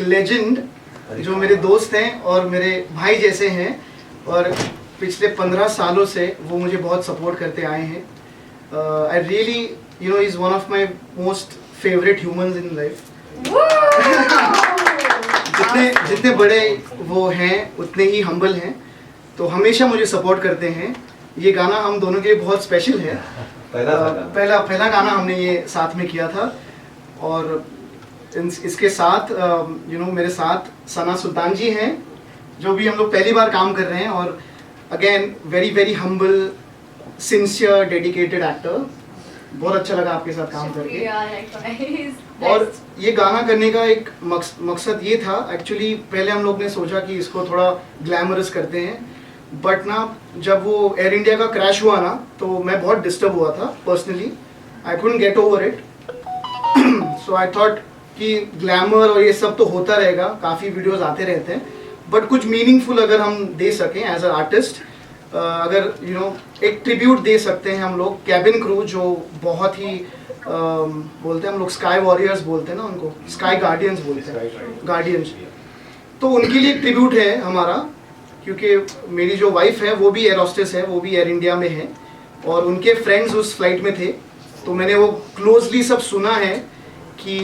Legend जो मेरे दोस्त हैं और मेरे भाई जैसे हैं, और पिछले 15 सालों से वो मुझे बहुत सपोर्ट करते आए हैं. I really you know is one of my most favourite humans in life. जितने बड़े वो हैं उतने ही हम्बल हैं, तो हमेशा मुझे सपोर्ट करते हैं. ये गाना हम दोनों के लिए बहुत स्पेशल है. पहला गाना हमने ये साथ में किया था, और इसके साथ यू नो मेरे साथ सना सुल्तान जी हैं, जो भी हम लोग पहली बार काम कर रहे हैं, और again very very humble, sincere, dedicated actor. बहुत अच्छा लगा आपके साथ काम करके. और ये गाना करने का एक मकसद ये था, एक्चुअली पहले हम लोग ने सोचा कि इसको थोड़ा ग्लैमरस करते हैं, बट ना जब वो एयर इंडिया का क्रैश हुआ ना, तो मैं बहुत डिस्टर्ब हुआ था personally. I couldn't get over it. So I thought कि ग्लैमर और ये सब तो होता रहेगा, काफ़ी वीडियोस आते रहते हैं, बट कुछ मीनिंगफुल अगर हम दे सकें एज अ आर्टिस्ट, अगर यू नो एक ट्रिब्यूट दे सकते हैं हम लोग. कैबिन क्रू जो बहुत ही बोलते हैं हम लोग, स्काई वॉरियर्स बोलते हैं ना उनको, स्काई गार्डियंस बोलते हैं, गार्डियंस. तो उनके लिए ट्रिब्यूट है हमारा, क्योंकि मेरी जो वाइफ है वो भी एयर होस्टेस है, वो भी एयर इंडिया में है, और उनके फ्रेंड्स उस फ्लाइट में थे. तो मैंने वो क्लोजली सब सुना है कि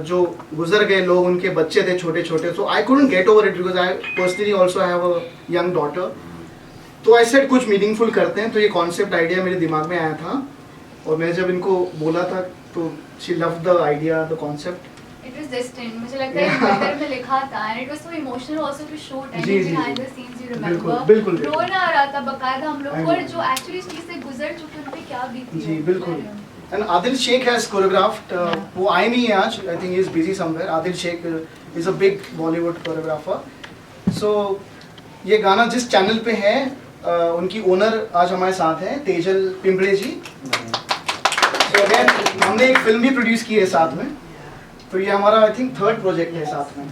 जो गुजर गए लोग, उनके बच्चे थे छोटे छोटे. तो I couldn't get over it, because I personally also have a young daughter. तो ऐसे कुछ मीनिंगफुल करते हैं. तो ये कॉन्सेप्ट आइडिया मेरे दिमाग में आया था, और मैंने जब इनको बोला था तो she loved the idea, the concept. It was destined. मुझे लगता है ट्विटर में लिखा था, and it was so emotional also to show tension behind the scenes. You remember? बिल्कुल. रोना आ रहा था बकायदा हम लोग, और जो एक्चुअली इस चीज से गुजर चुके उन पे क्या बीती. जी बिल्कुल. And Adil Shaikh has choreographed. वो आए नहीं है आज, I think he is busy somewhere. Adil Shaikh is a big Bollywood choreographer. So ये गाना जिस चैनल पे है, उनकी ओनर आज हमारे साथ हैं, तेजल पिंपड़े जी. सो अगेन हमने एक फिल्म भी प्रोड्यूस की है साथ में, तो ये हमारा आई थिंक 3rd प्रोजेक्ट है साथ में.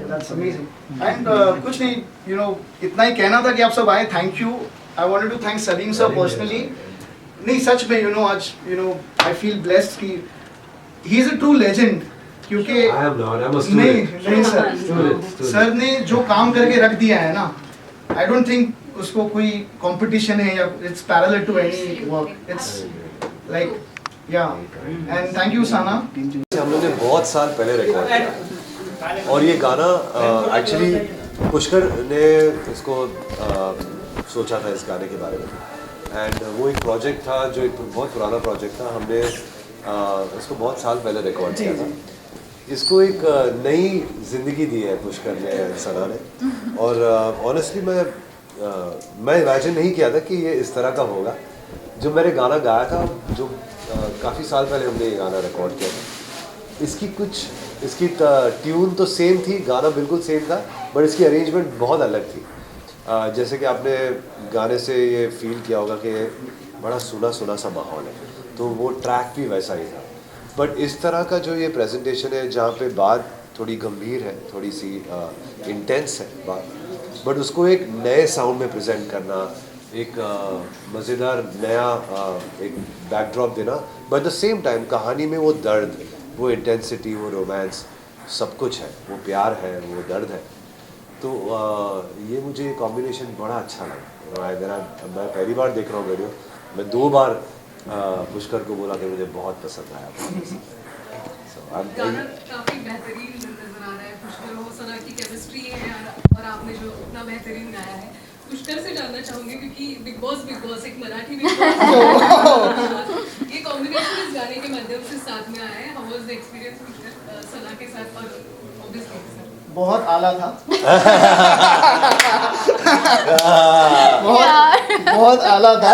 That's amazing. एंड कुछ नहीं, यू नो इतना ही कहना था कि आप सब आए. Thank you. I wanted to thank Salim sir personally. नहीं सच में, यू नो आज you know I feel blessed कि he is a true legend. क्योंकि नहीं सर ने जो काम करके रख दिया है ना, आई डोंट थिंक उसको कोई कंपटीशन है या it's parallel to any work. It's like yeah. And thank you Sana. हम लोग ने बहुत साल पहले रिकॉर्ड किया, और ये गाना एक्चुअली पुष्कर ने इसको सोचा था इस गाने के बारे में. एंड वो एक प्रोजेक्ट था जो एक बहुत पुराना प्रोजेक्ट था. हमने इसको बहुत साल पहले रिकॉर्ड किया था. इसको एक नई ज़िंदगी दी है पुष्कर ने, सना ने. और ऑनेस्टली मैं इमेजिन नहीं किया था कि ये इस तरह का होगा. जो मैंने गाना गाया था, जो काफ़ी साल पहले हमने ये गाना रिकॉर्ड किया था, इसकी ट्यून तो सेम थी, गाना बिल्कुल सेम था, बट इसकी अरेंजमेंट बहुत अलग थी. जैसे कि आपने गाने से ये फील किया होगा कि बड़ा सुना सुना सा माहौल है, तो वो ट्रैक भी वैसा ही था. बट इस तरह का जो ये प्रेजेंटेशन है, जहाँ पे बात थोड़ी गंभीर है, थोड़ी सी इंटेंस है बात, बट उसको एक नए साउंड में प्रेजेंट करना, एक मज़ेदार नया एक बैकड्रॉप देना, बट द सेम टाइम कहानी में वो दर्द, वो इंटेंसिटी, वो रोमांस, सब कुछ है. वो प्यार है, वो दर्द है. तो ये मुझे कॉम्बिनेशन बड़ा अच्छा लगा. मैं पहली बार देख रहा हूँ वीडियो. मैं 2 बार पुष्कर को बोला कि मुझे बहुत पसंद आया. गाना काफी बेहतरीन नजर आ रहा है. पुष्कर और सना की केमिस्ट्री है, और आपने जो इतना बेहतरीन गाया है. पुष्कर से जानना चाहूंगी, क्योंकि बिग बॉस एक मराठी बिग बॉस ये कॉम्बिनेशन इस गाने के माध्यम से साथ में आया है. How was the experience Pushkar Sana के साथ, और ऑब्वियसली बहुत आला था. बहुत आला था.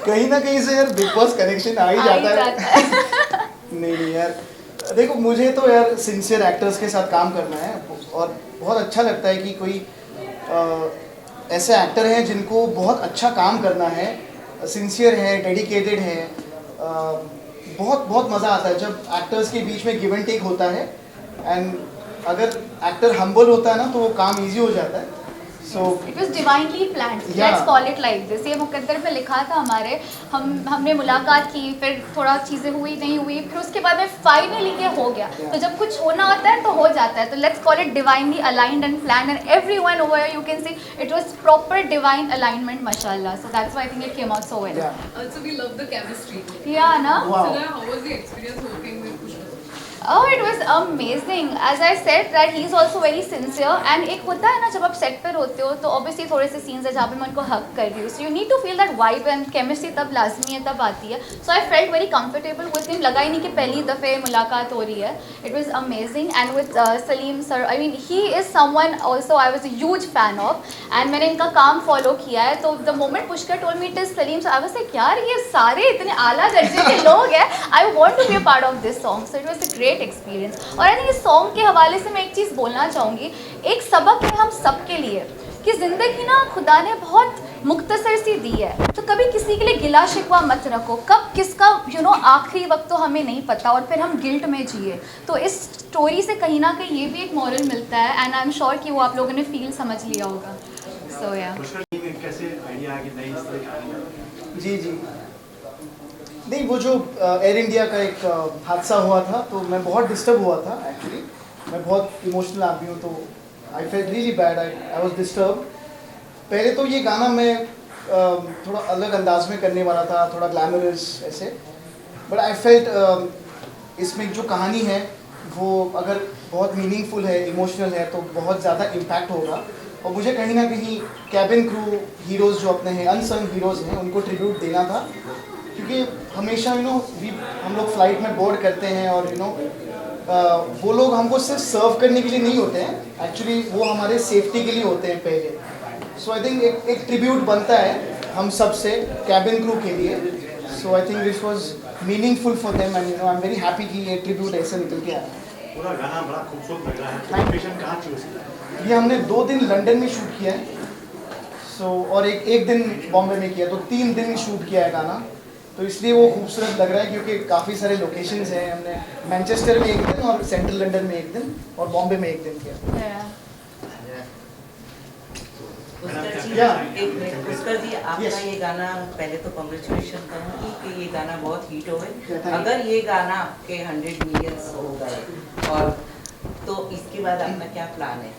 कहीं ना कहीं से यार बिग बॉस कनेक्शन आ ही जाता है. नहीं यार, देखो मुझे तो यार सिंसियर एक्टर्स के साथ काम करना है, और बहुत अच्छा लगता है कि कोई ऐसे एक्टर हैं जिनको बहुत अच्छा काम करना है, सिंसियर है, डेडिकेटेड है. बहुत बहुत मज़ा आता है जब एक्टर्स के बीच में गिव एंड टेक होता है. एंड अगर एक्टर हम्बल होता है ना, तो वो काम इजी हो जाता है. So It was divinely planned. Yeah. Let's call it like this. ये मुकद्दर में लिखा था हमारे, हमने मुलाकात की, फिर थोड़ा चीज़ें हुई नहीं हुई, फिर उसके बाद में फाइनली ये हो गया. तो जब कुछ होना होता है तो हो जाता है. तो let's call it divinely aligned and planned, and everyone over here you can see it was proper divine alignment, mashallah. So that's why I think it came out so well. yeah. Also, we love the chemistry. Yeah, na? Wow. Sana, how was the experience working with Pushkar? Oh, it was amazing. As I said that he is also very sincere, and एक होता है ना जब आप set पर होते हो तो obviously थोड़े से scenes है जहाँ पे मैं उनको hug कर रही हूँ. So you need to feel that vibe and chemistry तब लाजमी है, तब आती है. So I felt very comfortable with him. लगा ही नहीं कि पहली दफ़े मुलाकात हो रही है. It was amazing, and with Salim sir, I mean he is someone also I was a huge fan of, and मैंने इनका काम follow किया है. तो the moment Pushkar told me it is Salim sir, I was like यार ये सारे इतने आला दर्जे के लोग हैं. I want to be a part of this song. So it was a great experience. और आई थिंक इस सॉन्ग के हवाले से मैं एक चीज़ बोलना चाहूँगी. एक सबक है हम सबके लिए कि ज़िंदगी ना खुदा ने बहुत मुख्तसर सी दी है. तो कभी किसी के लिए गिला शिकवा मत रखो. कब किसका आखिरी वक्त तो हमें नहीं पता, और फिर हम गिल्ट में जिए. तो इस स्टोरी से कहीं ना कहीं ये भी एक मॉरल मिलता है, एंड आई एम श्योर कि वो आप लोगों ने फील समझ लिया होगा. सो या कैसे आइडिया आ कि नहीं इस तरह का? जी नहीं, वो जो एयर इंडिया का एक हादसा हुआ था तो मैं बहुत डिस्टर्ब हुआ था. एक्चुअली मैं बहुत इमोशनल आदमी हूँ, तो I felt really bad. I was disturb. पहले तो ये गाना मैं थोड़ा अलग अंदाज में करने वाला था, थोड़ा ग्लैमरस ऐसे. बट आई फेल्ट इसमें जो कहानी है वो अगर बहुत मीनिंगफुल है, इमोशनल है, तो बहुत ज़्यादा इम्पैक्ट होगा. और मुझे कहीं ना कहीं कैबिन क्रू हीरोज़ जो अपने हैं, अनसंग हीरोज़ हैं, उनको ट्रिब्यूट देना था. क्योंकि हमेशा हम लोग फ्लाइट में बोर्ड करते हैं और वो लोग हमको सिर्फ सर्व करने के लिए नहीं होते हैं. एक्चुअली वो हमारे सेफ्टी के लिए होते हैं पहले. सो आई थिंक एक ट्रिब्यूट बनता है हम सब से कैबिन क्रू के लिए. So I think this was meaningful for them, and I am very happy कि ये ट्रिब्यूट ऐसे निकल के आया. पूरा गाना बड़ा खूबसूरत लग रहा है. लोकेशन कहाँ चूज किया? ये हमने 2 दिन लंदन में शूट किया है. और एक दिन बॉम्बे में किया, तो 3 दिन शूट किया है गाना. तो इसलिए वो खूबसूरत लग रहा है क्योंकि काफ़ी सारे लोकेशंस हैं. हमने मैनचेस्टर में 1 दिन और सेंट्रल लंदन में 1 दिन और बॉम्बे में 1 दिन किया. पुष्कर जी आपका ये गाना, पहले तो कांग्रेचुलेशन कहूँगी कि ये गाना बहुत हिट हो गए. अगर ये गाना आपके 100 मिलियंस हो गए और तो इसके बाद आपका क्या प्लान है?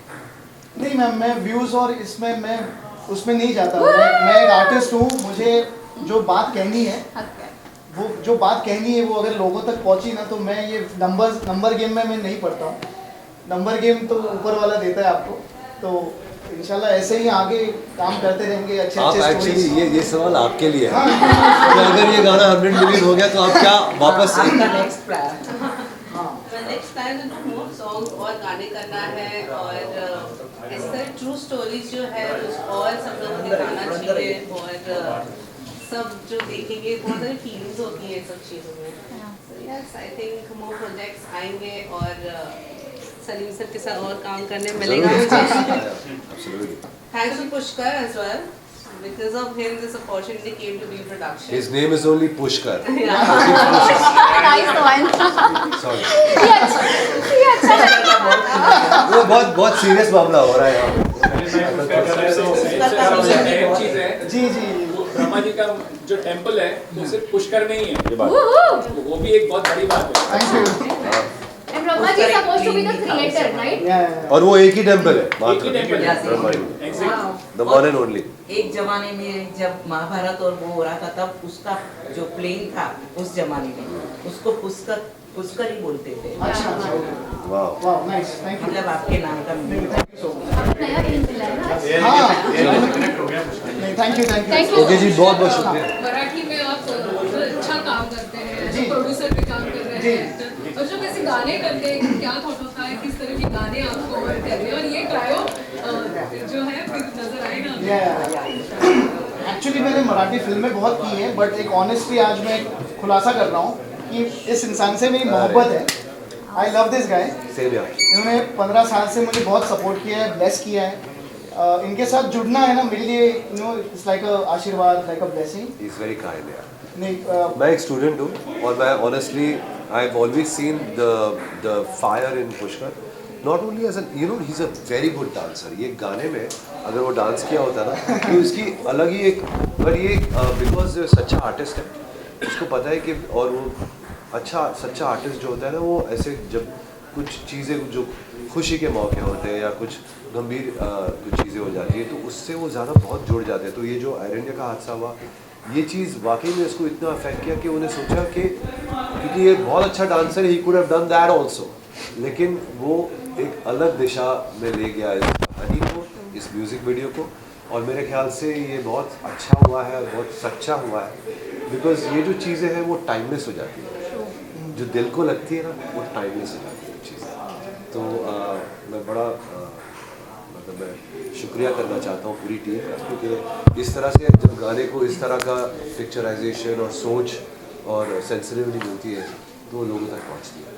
नहीं मैम, मैं व्यूज़ और इसमें मैं उसमें नहीं जाता. मैं एक आर्टिस्ट हूँ. मुझे जो बात कहनी है, वो जो बात कहनी है वो अगर लोगों तक पहुँची ना, तो मैं ये नंबर गेम में मैं नहीं पढ़ता हूँ. नंबर गेम तो ऊपर वाला देता है आपको. तो इंशाल्लाह ऐसे ही आगे काम करते रहेंगे. अच्छे आप अच्छे एक्चुअली ये सवाल आपके लिए है कि अगर ये गाना 100 मिलियन हो गया तो आप क्या वापस आपका नेक्स्ट प्लान? नेक्स्ट प्लान है तो मोर सॉन्ग और गाने करना है, और इस तरह ट्रू स्टोरीज जो है और सब लोग दिखाना चाहिए. और सब जो देखेंगे बहुत सारी फीलिंग्स होती हैं सब चीज़ों में. Yes, I think more projects आएंगे और सलीम सर के साथ और काम करने मिलेगा मुझे. Thanks to Pushkar as well. Because of him, this opportunity came to be in production. His name is only Pushkar. Nice one. Sorry. ये अच्छा लगा. वो बहुत सीरियस मामला हो रहा है यहाँ. एक चीज है, जी ब्रह्मा जी का जो टेंपल है वो सिर्फ पुष्कर में ही है. ये बात वो भी एक बहुत बड़ी बात है. Thank you. And Brahma ji is supposed to be the creator, right? और वो एक ही टेम्पल है एक ही मात्र, टेंपल है. Brahma ji. Exactly. The one and only. एक जमाने में जब महाभारत और वो हो रहा था तब उसका जो प्लेन था उस जमाने में उसको पुष्कर ही बोलते थे. अच्छा. वाह. वाह, नाइस. Thank you. मतलब आपके नाम का meaning. Thank you so much. नया फिल्म मिला है ना. कनेक्ट हो गया. नहीं, thank you. Thank you. Okay जी, बहुत शुक्रिया. मराठी में आप अच्छा काम करते हैं, जी. प्रोड्यूसर भी काम कर रहे जी. हैं, और जब ऐसे गाने करते हैं क्या थॉट होता है, किस तरह के गाने आपको और कर रहे हैं, और ये ट्रायो जो है फिर नजर आएगा. एक्चुअली मैंने मराठी फिल्में बहुत की हैं, बट एक ऑनेस्टली आज मैं खुलासा कर रहा हूँ कि इस इंसान से मेरी मोहब्बत है. I love this guy. Same यार. इन्होंने 15 साल से मुझे बहुत सपोर्ट किया है, ब्लेस किया है. इनके साथ जुड़ना है ना मेरे लिए, इट्स लाइक अ आशीर्वाद, like a blessing. He is very kind यार. नहीं, मैं एक स्टूडेंट हूँ और मैं honestly I have always seen the fire in Pushkar not only as an he is a very good dancer. ये गाने में अगर वो डांस किया होता ना तो इसकी अलग ही एक, पर ये बिकॉज सच्चा आर्टिस्ट है, उसको पता है कि, और वो अच्छा सच्चा आर्टिस्ट जो होता है ना, वो ऐसे जब कुछ चीज़ें जो खुशी के मौके होते हैं या कुछ गंभीर कुछ चीज़ें हो जाती है तो उससे वो ज़्यादा बहुत जुड़ जाते हैं। तो ये जो एयर इंडिया का हादसा हुआ, ये चीज़ वाकई में इसको इतना अफेक्ट किया कि उन्हें सोचा कि क्योंकि ये बहुत अच्छा डांसर है, he could have done that also, लेकिन वो एक अलग दिशा में ले गया इस कहानी को, इस म्यूज़िक वीडियो को। और मेरे ख्याल से ये बहुत अच्छा हुआ है, बहुत सच्चा हुआ है, बिकॉज ये जो चीज़ें हैं वो टाइमलेस हो जाती है, जो दिल को लगती है ना वो टाइमलेस हो जाती है चीज़ें। तो मैं बड़ा मतलब मैं शुक्रिया करना चाहता हूँ पूरी टीम का, क्योंकि इस तरह से जब गाने को इस तरह का पिक्चराइजेशन और सोच और सेंसिटिविटी मिलती है तो वो लोगों तक पहुँचती है।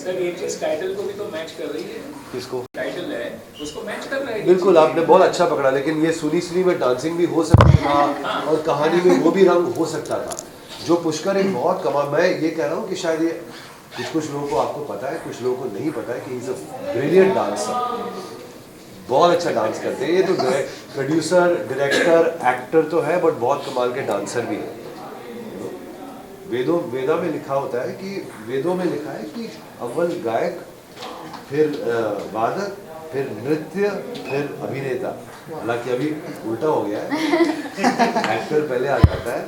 सर ये चीज टाइटल को भी तो मैच कर रही है, किसको? टाइटल है उसको मैच कर रहा है। बिल्कुल, आपने बहुत अच्छा पकड़ा, लेकिन ये सुनी सुनी में डांसिंग भी हो सकता था और कहानी में वो भी रंग हो सकता था। जो पुष्कर एक बहुत कमाल, मैं ये कह रहा हूँ कि शायद ये कुछ लोगों को आपको पता है, कुछ लोगों को नहीं पता है कि इज अ ब्रिलियंट डांसर, बहुत अच्छा डांस करते हैं। ये तो प्रोड्यूसर, डायरेक्टर, एक्टर तो है, बट बहुत कमाल के डांसर भी है। वेदा में लिखा होता है कि वेदों में लिखा है कि अव्वल गायक, फिर वादक, फिर नृत्य, फिर अभिनेता। हालांकि अभी उल्टा हो गया है, एक्टर पहले आ जाता है,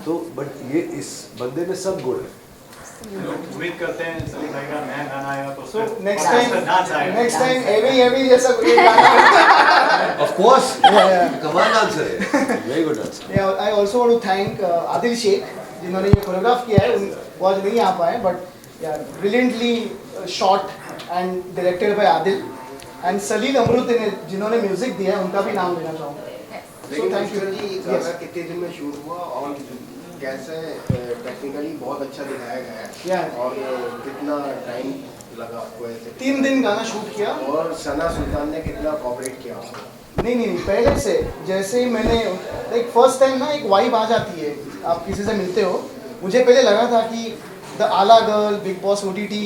तो बट ये इस बंदे में सब गुण है। उम्मीद करते हैं सलीम भाई का नया गाना आएगा तो So next time heavy जैसा कोई गाना। Of course, कमाल डांसर है, very good dancer. Yeah, I also want to thank Adil Shaikh जिन्होंने ये कोरियोग्राफ किया है। वो आज नहीं आ पाए, but brilliantly shot and directed by Adil, and Salil Amrute जिन्होंने म्यूजिक दिया है, उनका भी नाम लेना चाहूँगा। लेकिन पुष्कर जी गाना कितने दिन में शूट हुआ और कैसे टेक्निकली बहुत अच्छा दिखाया गया है और कितना टाइम लगा आपको ऐसे? 3 दिन गाना शूट किया। और सना सुल्तान ने कितना कोऑपरेट किया आपको? नहीं, पहले से जैसे ही मैंने लाइक फर्स्ट टाइम ना एक वाइब आ जाती है, आप किसी से मिलते हो। मुझे पहले लगा था कि द आला गर्ल, बिग बॉस OTT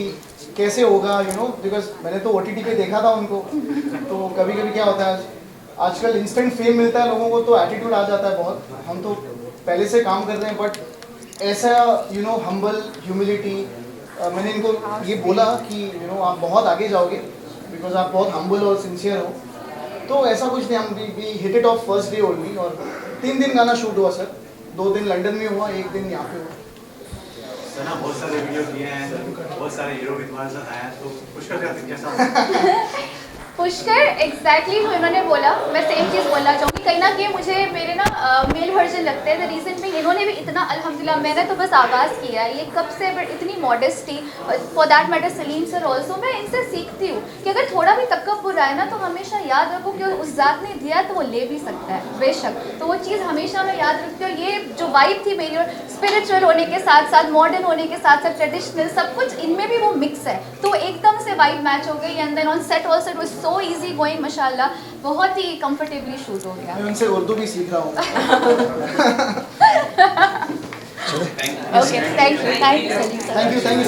कैसे होगा, यू नो, बिकॉज मैंने तो OTT पे देखा था उनको। तो कभी कभी क्या होता है, आजकल इंस्टेंट फेम मिलता है लोगों को तो एटीट्यूड आ जाता है बहुत। हम तो पहले से काम कर रहे हैं, बट ऐसा यू नो हम्बल ह्यूमिलिटी, मैंने इनको ये बोला कि यू नो आप बहुत आगे जाओगे बिकॉज आप बहुत हम्बल और सिंसियर हो। तो ऐसा कुछ नहीं, हम भी hit it of first day only. और 3 दिन गाना शूट हुआ सर, 2 दिन लंदन में हुआ, 1 दिन यहाँ पे हुआ। सना बहुत सारे वीडियो किए हैं, बहुत सारे हीरो भी तुम्हारे साथ आए हैं, तो पुष्कर का कैसा? पुष्कर एग्जैक्टली जो इन्होंने बोला, मैं सेम चीज़ बोलना चाहूँगी। कहीं ना कहीं मुझे मेरे ना मेल वर्जन लगते हैं। द रीज़न में इन्होंने भी इतना, अल्हम्दुलिल्लाह, मैंने तो बस आगाज़ किया है ये कब से, बट इतनी modesty, for that matter Salim sir also, मैं इनसे सीखती हूँ कि अगर थोड़ा भी तकब्बुर आए ना तो हमेशा याद रखो कि उस ज़ात ने दिया तो वो ले भी सकता है बेशक। तो वो चीज़ हमेशा मैं याद रखती हूँ। और ये जो वाइब थी मेरी, और स्पिरिचुअल होने के साथ साथ मॉडर्न होने के साथ साथ ट्रेडिशनल, सब कुछ इनमें भी वो मिक्स है, तो एकदम से वाइब मैच हो गई। And then on set also it was so easy going, माशाल्लाह, बहुत ही कंफर्टेबली शूट हो गया। मैं उनसे उर्दू भी सीख रहा हूँ। Okay, thank you Salim sir. Thank you.